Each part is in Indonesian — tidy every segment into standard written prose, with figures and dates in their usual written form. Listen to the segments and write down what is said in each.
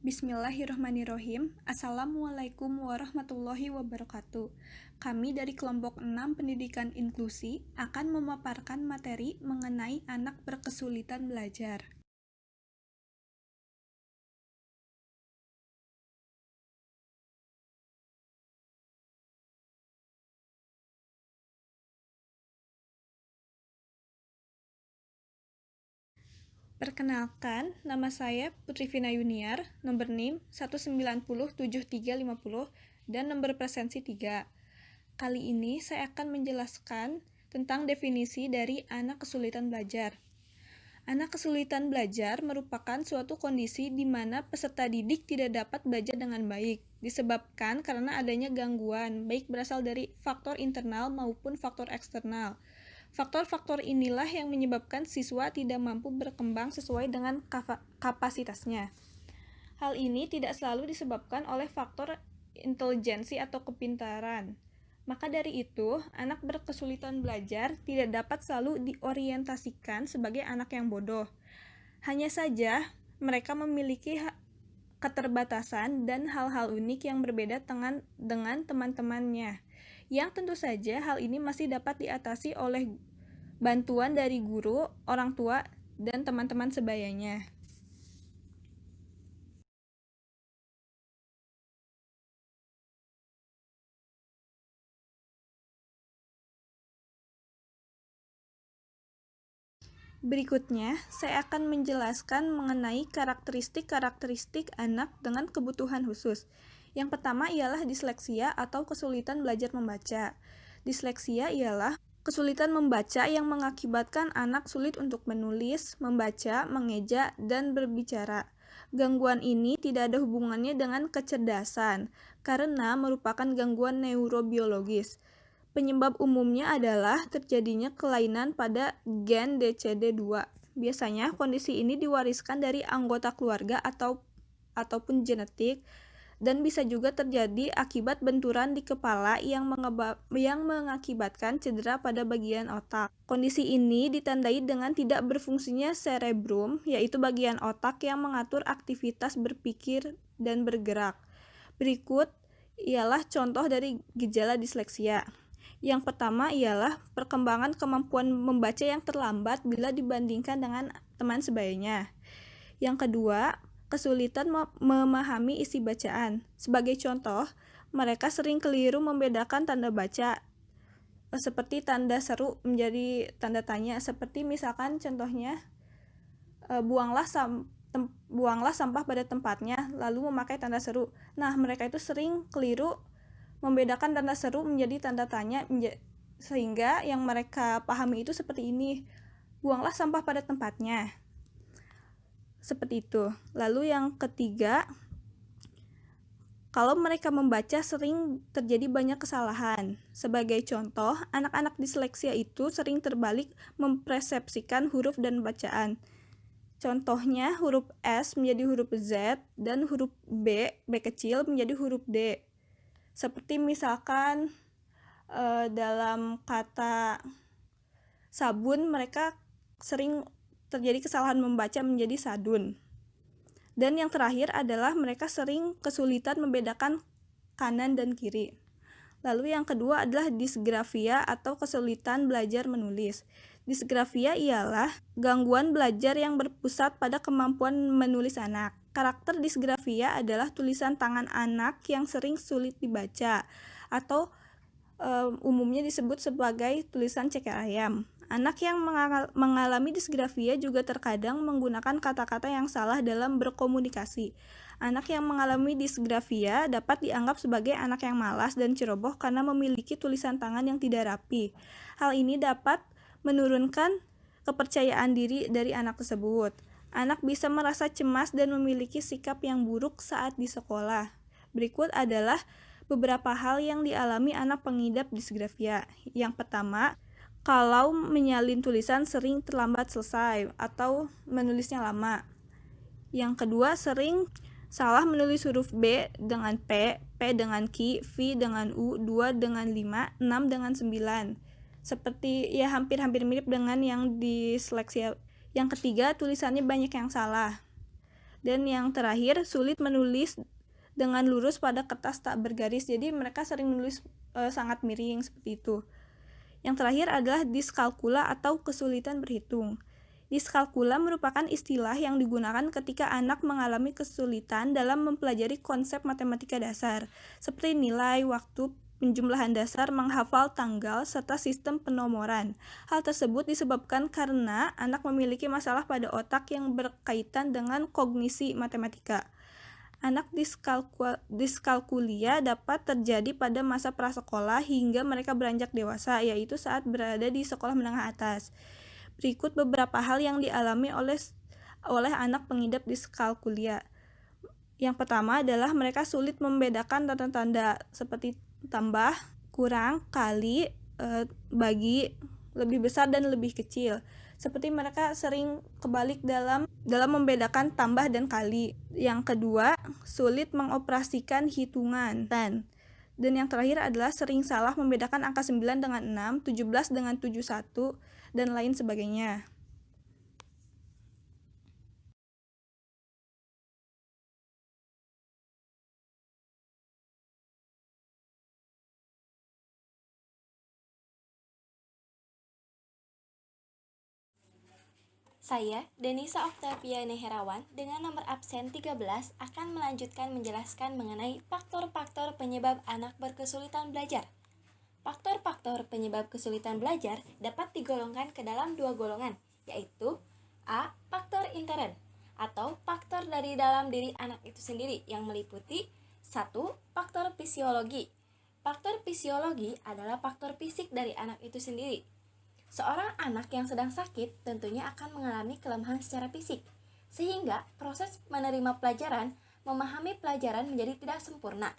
Bismillahirrahmanirrahim. Assalamualaikum warahmatullahi wabarakatuh. Kami dari kelompok 6 Pendidikan Inklusi akan memaparkan materi mengenai anak berkesulitan belajar. Perkenalkan, nama saya Putri Vina Yuniar, nomor NIM 1907350 dan nomor presensi 3. Kali ini saya akan menjelaskan tentang definisi dari anak kesulitan belajar. Anak kesulitan belajar merupakan suatu kondisi di mana peserta didik tidak dapat belajar dengan baik, disebabkan karena adanya gangguan, baik berasal dari faktor internal maupun faktor eksternal. Faktor-faktor inilah yang menyebabkan siswa tidak mampu berkembang sesuai dengan kapasitasnya. Hal ini tidak selalu disebabkan oleh faktor intelijensi atau kepintaran. Maka dari itu, anak berkesulitan belajar tidak dapat selalu diorientasikan sebagai anak yang bodoh. Hanya saja, mereka memiliki keterbatasan dan hal-hal unik yang berbeda dengan teman-temannya. Yang tentu saja hal ini masih dapat diatasi oleh bantuan dari guru, orang tua, dan teman-teman sebayanya. Berikutnya, saya akan menjelaskan mengenai karakteristik anak dengan kebutuhan khusus. Yang pertama ialah disleksia atau kesulitan belajar membaca. Disleksia ialah kesulitan membaca yang mengakibatkan anak sulit untuk menulis, membaca, mengeja, dan berbicara. Gangguan ini tidak ada hubungannya dengan kecerdasan, karena merupakan gangguan neurobiologis. Penyebab umumnya adalah terjadinya kelainan pada gen DCD2. Biasanya kondisi ini diwariskan dari anggota keluarga ataupun genetik, dan bisa juga terjadi akibat benturan di kepala yang mengakibatkan cedera pada bagian otak. Kondisi ini ditandai dengan tidak berfungsinya cerebrum, yaitu bagian otak yang mengatur aktivitas berpikir dan bergerak. Berikut ialah contoh dari gejala disleksia. Yang pertama ialah perkembangan kemampuan membaca yang terlambat bila dibandingkan dengan teman sebayanya. Yang kedua, kesulitan memahami isi bacaan. Sebagai contoh, mereka sering keliru membedakan tanda baca, seperti tanda seru menjadi tanda tanya. Seperti misalkan contohnya, buanglah sampah pada tempatnya, lalu memakai tanda seru. Nah, mereka itu sering keliru membedakan tanda seru menjadi tanda tanya, sehingga yang mereka pahami itu seperti ini: buanglah sampah pada tempatnya. Seperti itu. Lalu yang ketiga, kalau mereka membaca sering terjadi banyak kesalahan. Sebagai contoh, anak-anak disleksia itu sering terbalik mempersepsikan huruf dan bacaan. Contohnya, huruf S menjadi huruf Z dan huruf B kecil menjadi huruf D. Seperti misalkan dalam kata sabun, mereka sering terjadi kesalahan membaca menjadi sadun. Dan yang terakhir adalah mereka sering kesulitan membedakan kanan dan kiri. Lalu yang kedua adalah disgrafia atau kesulitan belajar menulis. Disgrafia ialah gangguan belajar yang berpusat pada kemampuan menulis anak. Karakter disgrafia adalah tulisan tangan anak yang sering sulit dibaca, atau umumnya disebut sebagai tulisan ceker ayam. Anak yang mengalami disgrafia juga terkadang menggunakan kata-kata yang salah dalam berkomunikasi. Anak yang mengalami disgrafia dapat dianggap sebagai anak yang malas dan ceroboh karena memiliki tulisan tangan yang tidak rapi. Hal ini dapat menurunkan kepercayaan diri dari anak tersebut. Anak bisa merasa cemas dan memiliki sikap yang buruk saat di sekolah. Berikut adalah beberapa hal yang dialami anak pengidap disgrafia. Yang pertama, kalau menyalin tulisan sering terlambat selesai atau menulisnya lama. Yang kedua, sering salah menulis huruf B dengan P dengan Q, V dengan U, 2 dengan 5, 6 dengan 9. Seperti ya hampir-hampir mirip dengan yang disleksia. Yang ketiga, tulisannya banyak yang salah. Dan yang terakhir, sulit menulis dengan lurus pada kertas tak bergaris. Jadi mereka sering menulis sangat miring seperti itu. Yang terakhir adalah diskalkula atau kesulitan berhitung. Diskalkula merupakan istilah yang digunakan ketika anak mengalami kesulitan dalam mempelajari konsep matematika dasar, seperti nilai, waktu, penjumlahan dasar, menghafal tanggal, serta sistem penomoran. Hal tersebut disebabkan karena anak memiliki masalah pada otak yang berkaitan dengan kognisi matematika. Anak diskalkulia dapat terjadi pada masa prasekolah hingga mereka beranjak dewasa, yaitu saat berada di sekolah menengah atas. Berikut beberapa hal yang dialami oleh anak pengidap diskalkulia. Yang pertama adalah mereka sulit membedakan tanda-tanda seperti tambah, kurang, kali, bagi, lebih besar dan lebih kecil. Seperti mereka sering kebalik dalam membedakan tambah dan kali. Yang kedua, sulit mengoperasikan hitungan. Dan yang terakhir adalah sering salah membedakan angka 9 dengan 6, 17 dengan 71, dan lain sebagainya. Saya, Denisa Oktavia Neherawan, dengan nomor absen 13 akan melanjutkan menjelaskan mengenai faktor-faktor penyebab anak berkesulitan belajar. Faktor-faktor penyebab kesulitan belajar dapat digolongkan ke dalam dua golongan, yaitu A. Faktor intern atau faktor dari dalam diri anak itu sendiri yang meliputi 1. Faktor fisiologi. Faktor fisiologi adalah faktor fisik dari anak itu sendiri. Seorang anak yang sedang sakit tentunya akan mengalami kelemahan secara fisik, sehingga proses menerima pelajaran, memahami pelajaran menjadi tidak sempurna.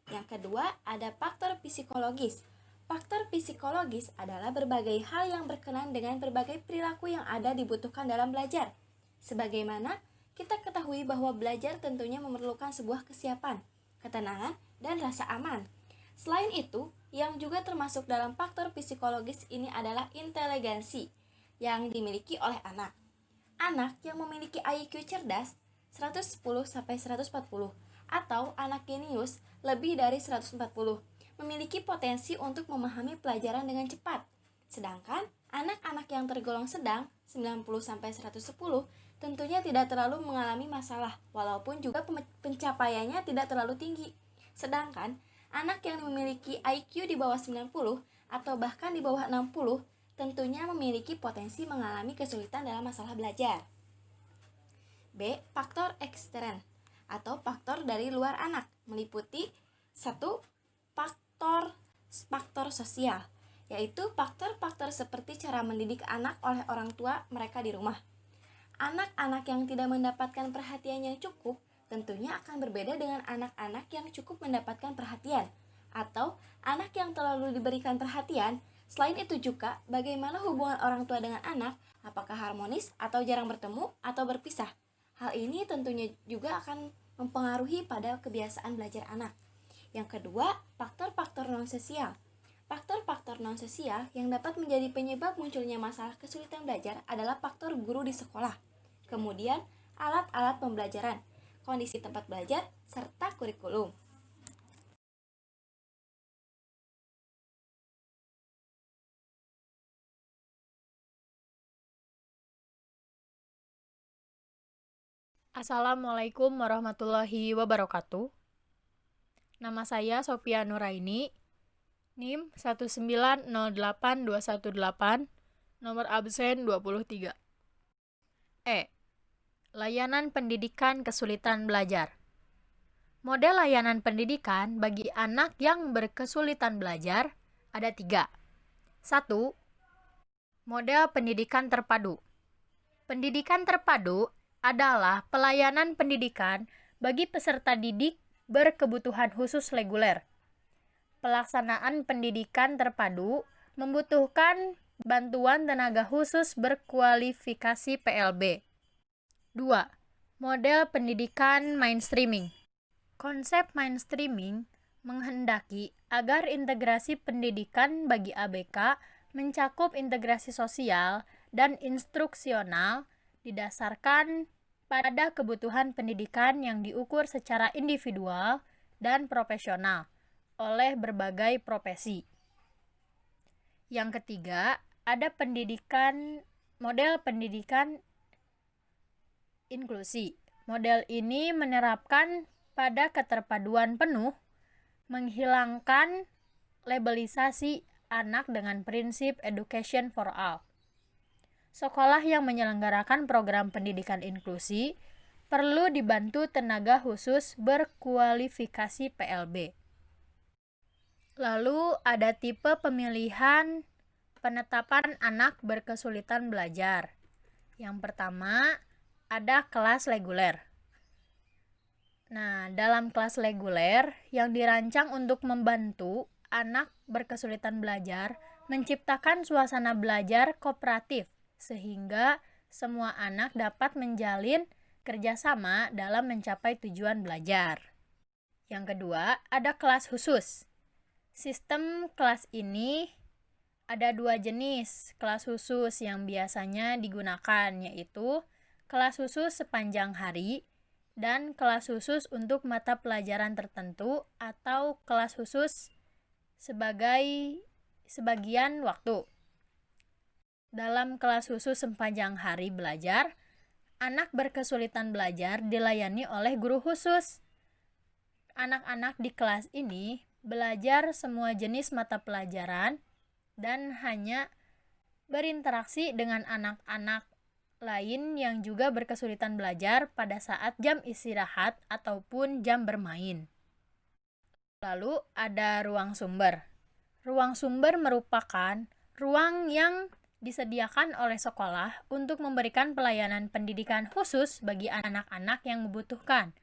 Yang kedua, ada faktor psikologis. Faktor psikologis adalah berbagai hal yang berkenaan dengan berbagai perilaku yang ada dibutuhkan dalam belajar. Sebagaimana kita ketahui bahwa belajar tentunya memerlukan sebuah kesiapan, ketenangan, dan rasa aman. Selain itu, yang juga termasuk dalam faktor psikologis ini adalah inteligensi yang dimiliki oleh anak. Anak yang memiliki IQ cerdas 110-140 atau anak jenius lebih dari 140 memiliki potensi untuk memahami pelajaran dengan cepat. Sedangkan anak-anak yang tergolong sedang 90-110 tentunya tidak terlalu mengalami masalah walaupun juga pencapaiannya tidak terlalu tinggi. Sedangkan anak yang memiliki IQ di bawah 90 atau bahkan di bawah 60 tentunya memiliki potensi mengalami kesulitan dalam masalah belajar. B. Faktor ekstern atau faktor dari luar anak meliputi 1. Faktor sosial, yaitu faktor-faktor seperti cara mendidik anak oleh orang tua mereka di rumah. Anak-anak yang tidak mendapatkan perhatian yang cukup tentunya akan berbeda dengan anak-anak yang cukup mendapatkan perhatian atau anak yang terlalu diberikan perhatian. Selain itu juga bagaimana hubungan orang tua dengan anak, apakah harmonis atau jarang bertemu atau berpisah. Hal ini tentunya juga akan mempengaruhi pada kebiasaan belajar anak. Yang kedua, faktor-faktor non-sosial. Faktor-faktor non-sosial yang dapat menjadi penyebab munculnya masalah kesulitan belajar adalah faktor guru di sekolah, kemudian alat-alat pembelajaran, kondisi tempat belajar, serta kurikulum. Assalamualaikum warahmatullahi wabarakatuh. Nama saya Sophia Nuraini, NIM 1908218, nomor absen 23. E. Layanan pendidikan kesulitan belajar. Model layanan pendidikan bagi anak yang berkesulitan belajar ada 3. 1. Model pendidikan terpadu. Pendidikan terpadu adalah pelayanan pendidikan bagi peserta didik berkebutuhan khusus reguler. Pelaksanaan pendidikan terpadu membutuhkan bantuan tenaga khusus berkualifikasi PLB. 2. Model pendidikan mainstreaming. Konsep mainstreaming menghendaki agar integrasi pendidikan bagi ABK mencakup integrasi sosial dan instruksional didasarkan pada kebutuhan pendidikan yang diukur secara individual dan profesional oleh berbagai profesi. Yang ketiga, ada model pendidikan inklusi. Model ini menerapkan pada keterpaduan penuh, menghilangkan labelisasi anak dengan prinsip education for all. Sekolah yang menyelenggarakan program pendidikan inklusi perlu dibantu tenaga khusus berkualifikasi PLB. Lalu ada tipe pemilihan penetapan anak berkesulitan belajar. Yang pertama, ada kelas reguler. Nah, dalam kelas reguler yang dirancang untuk membantu anak berkesulitan belajar menciptakan suasana belajar kooperatif sehingga semua anak dapat menjalin kerjasama dalam mencapai tujuan belajar. Yang kedua, ada kelas khusus. Sistem kelas ini ada 2 jenis kelas khusus yang biasanya digunakan, yaitu kelas khusus sepanjang hari dan kelas khusus untuk mata pelajaran tertentu atau kelas khusus sebagian waktu. Dalam kelas khusus sepanjang hari belajar, anak berkesulitan belajar dilayani oleh guru khusus. Anak-anak di kelas ini belajar semua jenis mata pelajaran dan hanya berinteraksi dengan anak-anak lain yang juga berkesulitan belajar pada saat jam istirahat ataupun jam bermain. Lalu ada ruang sumber. Ruang sumber merupakan ruang yang disediakan oleh sekolah untuk memberikan pelayanan pendidikan khusus bagi anak-anak yang membutuhkan,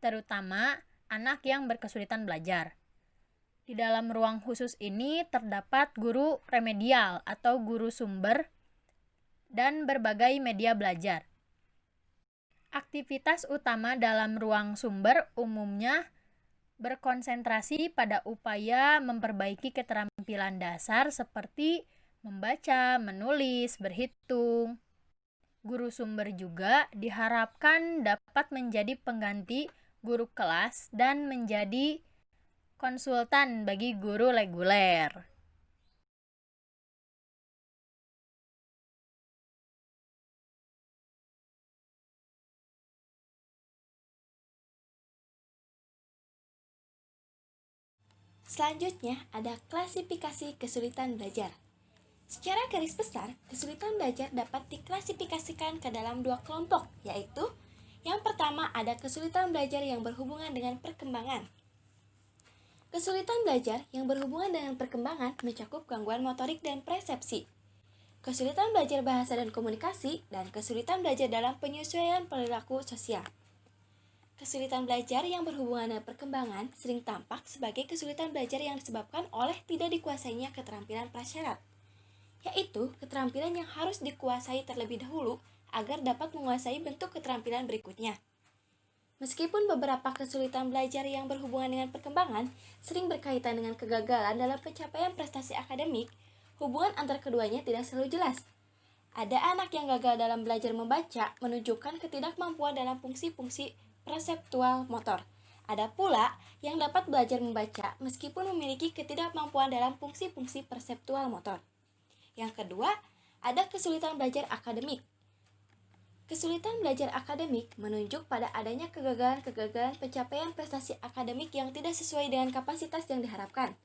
terutama anak yang berkesulitan belajar. Di dalam ruang khusus ini terdapat guru remedial atau guru sumber dan berbagai media belajar. Aktivitas utama dalam ruang sumber umumnya berkonsentrasi pada upaya memperbaiki keterampilan dasar seperti membaca, menulis, berhitung. Guru sumber juga diharapkan dapat menjadi pengganti guru kelas dan menjadi konsultan bagi guru reguler. Selanjutnya ada klasifikasi kesulitan belajar. Secara garis besar, kesulitan belajar dapat diklasifikasikan ke dalam 2 kelompok, yaitu yang pertama ada kesulitan belajar yang berhubungan dengan perkembangan. Kesulitan belajar yang berhubungan dengan perkembangan mencakup gangguan motorik dan persepsi, kesulitan belajar bahasa dan komunikasi, dan kesulitan belajar dalam penyesuaian perilaku sosial. Kesulitan belajar yang berhubungan dengan perkembangan sering tampak sebagai kesulitan belajar yang disebabkan oleh tidak dikuasainya keterampilan prasyarat, yaitu keterampilan yang harus dikuasai terlebih dahulu agar dapat menguasai bentuk keterampilan berikutnya. Meskipun beberapa kesulitan belajar yang berhubungan dengan perkembangan sering berkaitan dengan kegagalan dalam pencapaian prestasi akademik, hubungan antar keduanya tidak selalu jelas. Ada anak yang gagal dalam belajar membaca menunjukkan ketidakmampuan dalam fungsi-fungsi perseptual motor. Ada pula yang dapat belajar membaca meskipun memiliki ketidakmampuan dalam fungsi-fungsi perseptual motor. Yang kedua, ada kesulitan belajar akademik. Kesulitan belajar akademik menunjuk pada adanya kegagalan-kegagalan pencapaian prestasi akademik yang tidak sesuai dengan kapasitas yang diharapkan.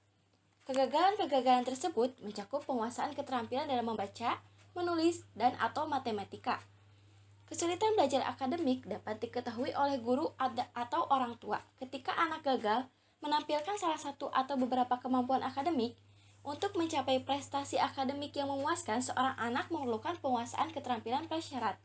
Kegagalan-kegagalan tersebut mencakup penguasaan keterampilan dalam membaca, menulis, dan atau matematika. Kesulitan belajar akademik dapat diketahui oleh guru atau orang tua ketika anak gagal menampilkan salah satu atau beberapa kemampuan akademik. Untuk mencapai prestasi akademik yang memuaskan, seorang anak memerlukan penguasaan keterampilan prasyarat.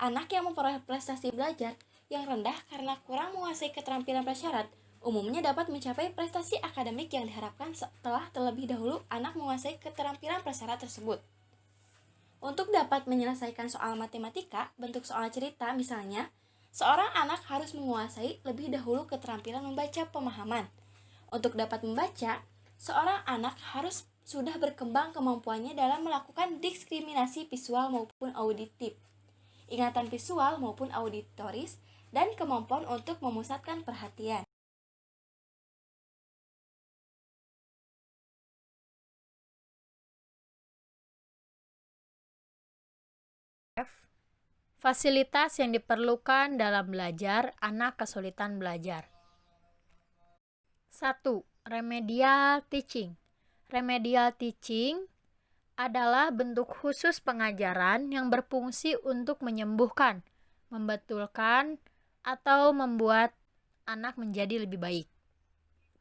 Anak yang memperoleh prestasi belajar yang rendah karena kurang menguasai keterampilan prasyarat umumnya dapat mencapai prestasi akademik yang diharapkan setelah terlebih dahulu anak menguasai keterampilan prasyarat tersebut. Untuk dapat menyelesaikan soal matematika, bentuk soal cerita misalnya, seorang anak harus menguasai lebih dahulu keterampilan membaca pemahaman. Untuk dapat membaca, seorang anak harus sudah berkembang kemampuannya dalam melakukan diskriminasi visual maupun auditif. ingatan visual maupun auditoris, dan kemampuan untuk memusatkan perhatian. Fasilitas yang diperlukan dalam belajar anak kesulitan belajar. 1. Remedial teaching. Remedial teaching adalah bentuk khusus pengajaran yang berfungsi untuk menyembuhkan, membetulkan, atau membuat anak menjadi lebih baik.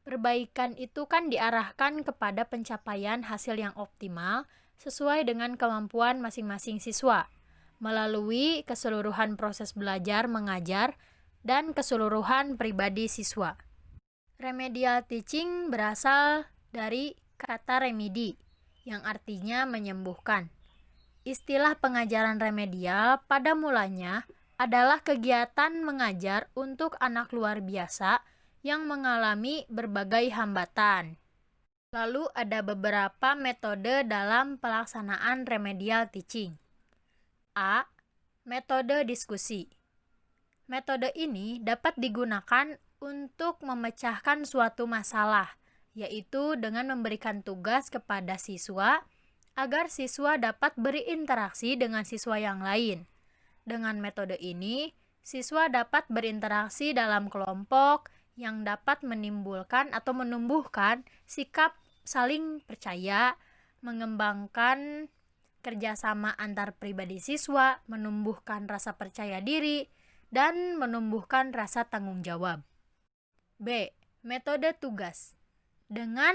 Perbaikan itu kan diarahkan kepada pencapaian hasil yang optimal sesuai dengan kemampuan masing-masing siswa, melalui keseluruhan proses belajar mengajar dan keseluruhan pribadi siswa. Remedial teaching berasal dari kata remedi, yang artinya menyembuhkan. Istilah pengajaran remedial pada mulanya adalah kegiatan mengajar untuk anak luar biasa yang mengalami berbagai hambatan. Lalu ada beberapa metode dalam pelaksanaan remedial teaching. A. Metode diskusi. Metode ini dapat digunakan untuk memecahkan suatu masalah, yaitu dengan memberikan tugas kepada siswa agar siswa dapat berinteraksi dengan siswa yang lain. Dengan metode ini, siswa dapat berinteraksi dalam kelompok yang dapat menimbulkan atau menumbuhkan sikap saling percaya, mengembangkan kerjasama antar pribadi siswa, menumbuhkan rasa percaya diri, dan menumbuhkan rasa tanggung jawab. B. Metode tugas. Dengan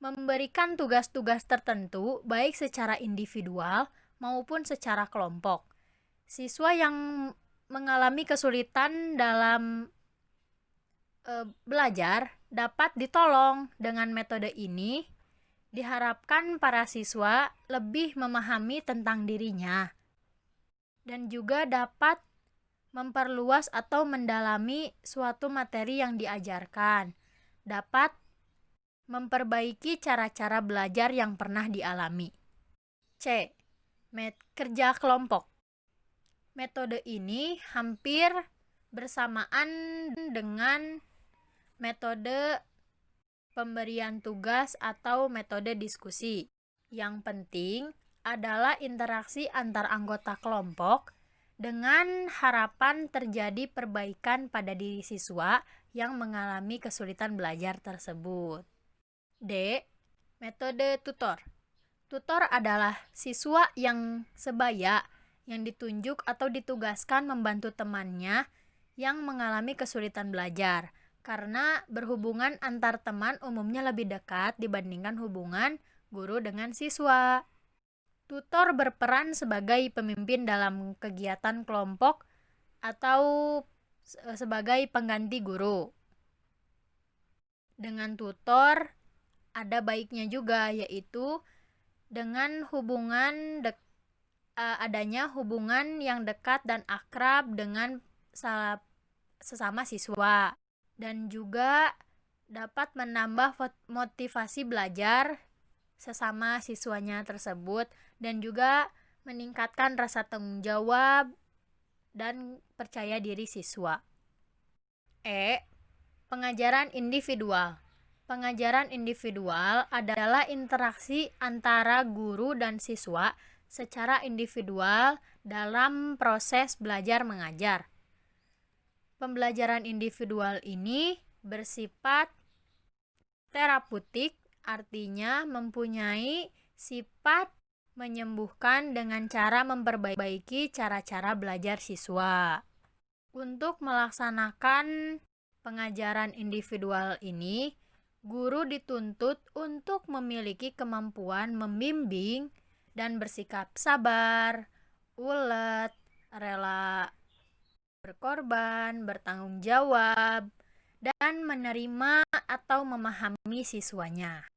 memberikan tugas-tugas tertentu, baik secara individual maupun secara kelompok, siswa yang mengalami kesulitan dalam belajar dapat ditolong. Dengan metode ini diharapkan para siswa lebih memahami tentang dirinya dan juga dapat memperluas atau mendalami suatu materi yang diajarkan, dapat memperbaiki cara-cara belajar yang pernah dialami. C. Kerja kelompok. Metode ini hampir bersamaan dengan metode pemberian tugas atau metode diskusi. Yang penting adalah interaksi antar anggota kelompok dengan harapan terjadi perbaikan pada diri siswa yang mengalami kesulitan belajar tersebut. D. Metode tutor. Tutor adalah siswa yang sebaya yang ditunjuk atau ditugaskan membantu temannya yang mengalami kesulitan belajar, karena berhubungan antar teman umumnya lebih dekat dibandingkan hubungan guru dengan siswa. Tutor berperan sebagai pemimpin dalam kegiatan kelompok atau sebagai pengganti guru. Dengan tutor ada baiknya juga, yaitu dengan adanya hubungan yang dekat dan akrab dengan sesama siswa, dan juga dapat menambah motivasi belajar sesama siswanya tersebut, dan juga meningkatkan rasa tanggung jawab dan percaya diri siswa. E. Pengajaran individual. Pengajaran individual adalah interaksi antara guru dan siswa secara individual dalam proses belajar mengajar. Pembelajaran individual ini bersifat terapeutik, artinya mempunyai sifat menyembuhkan dengan cara memperbaiki cara-cara belajar siswa. Untuk melaksanakan pengajaran individual ini, guru dituntut untuk memiliki kemampuan membimbing dan bersikap sabar, ulet, rela berkorban, bertanggung jawab, dan menerima atau memahami siswanya.